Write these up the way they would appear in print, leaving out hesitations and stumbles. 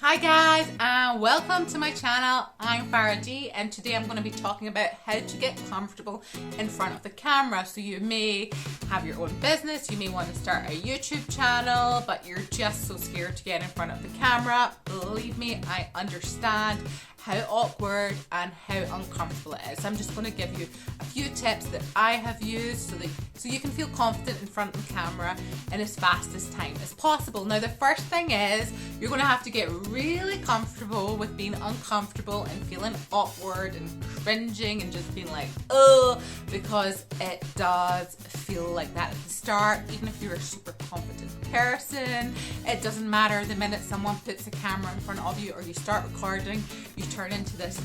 Hi guys and welcome to my channel. I'm Farah G and today I'm going to be talking about how to get comfortable in front of the camera. So you may have your own business, you may want to start a YouTube channel, but you're just so scared to get in front of the camera. Believe me, I understand how awkward and how uncomfortable it is. I'm just going to give you a few tips that I have used so you can feel confident in front of the camera in as fast as time as possible. Now the first thing is you're going to have to get really comfortable with being uncomfortable and feeling awkward and cringing and just being like, oh, because it does feel like that at the start. Even if you're a super confident person, it doesn't matter. The minute someone puts a camera in front of you or you start recording, you turn into this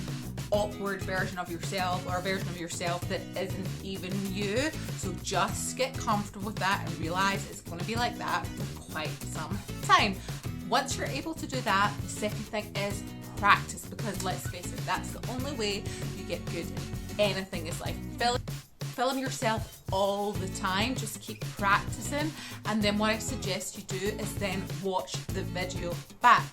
awkward version of yourself, or a version of yourself that isn't even you. So just get comfortable with that and realize it's going to be like that for quite some time. Once you're able to do that, the second thing is practice, because let's face it, that's the only way you get good at anything is like film yourself all the time. Just keep practicing, and then what I suggest you do is then watch the video back.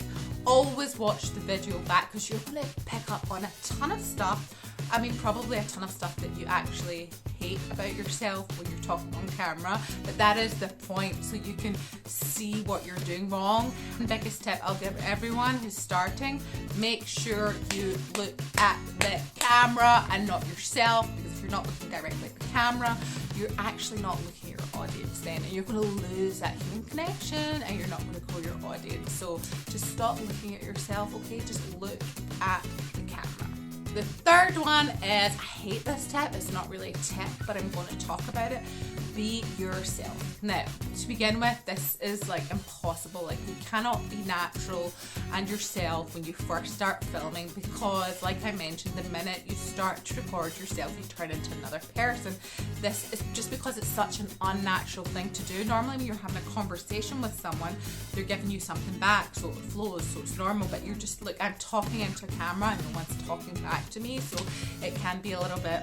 Always watch the video back, because you're going to pick up on a ton of stuff. I mean, probably a ton of stuff that you actually hate about yourself when you're talking on camera, but that is the point, so you can see what you're doing wrong. And biggest tip I'll give everyone who's starting: make sure you look at the camera and not yourself, because if you're not looking directly at the camera, you're actually not looking at your audience then, and you're going to lose that human connection and you're not going to grow your audience. So just stop looking at yourself, okay? Just look at the camera. The third one is, I hate this tip, it's not really a tip, but I'm going to talk about it. Be yourself. Now, to begin with, this is like impossible. Like, you cannot be natural and yourself when you first start filming, because like I mentioned, the minute you start to record yourself, you turn into another person. This is just because it's such an unnatural thing to do. Normally when you're having a conversation with someone, they're giving you something back, so it flows, so it's normal, but you're just like, I'm talking into a camera and no one's talking back to me, so it can be a little bit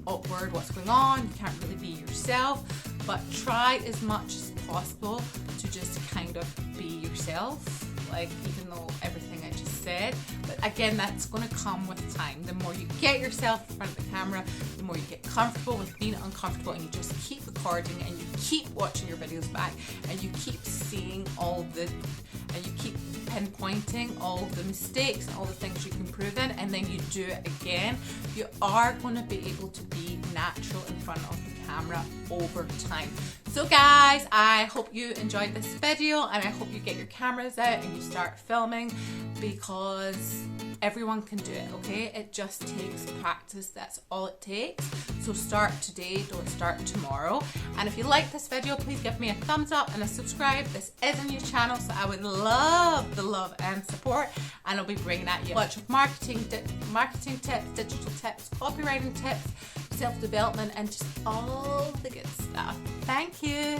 awkward. What's going on? You can't really be yourself. But try as much as possible to just kind of be yourself, like, even though everything I just said. But again, that's going to come with time. The more you get yourself in front of the camera, the more you get comfortable with being uncomfortable, and you just keep recording and you keep watching your videos back and you keep seeing and you keep pinpointing all the mistakes and all the things you can improve in, and then you do it again. You are going to be able to be natural in front of the camera over time. So guys, I hope you enjoyed this video, and I hope you get your cameras out and you start filming, because everyone can do it, okay? It just takes practice. That's all it takes. So start today, don't start tomorrow. And if you like this video, please give me a thumbs up and a subscribe. This is a new channel, so I would love the love and support, and I'll be bringing at you a bunch of marketing tips, digital tips, copywriting tips, self-development, and just all the good stuff. Thank you.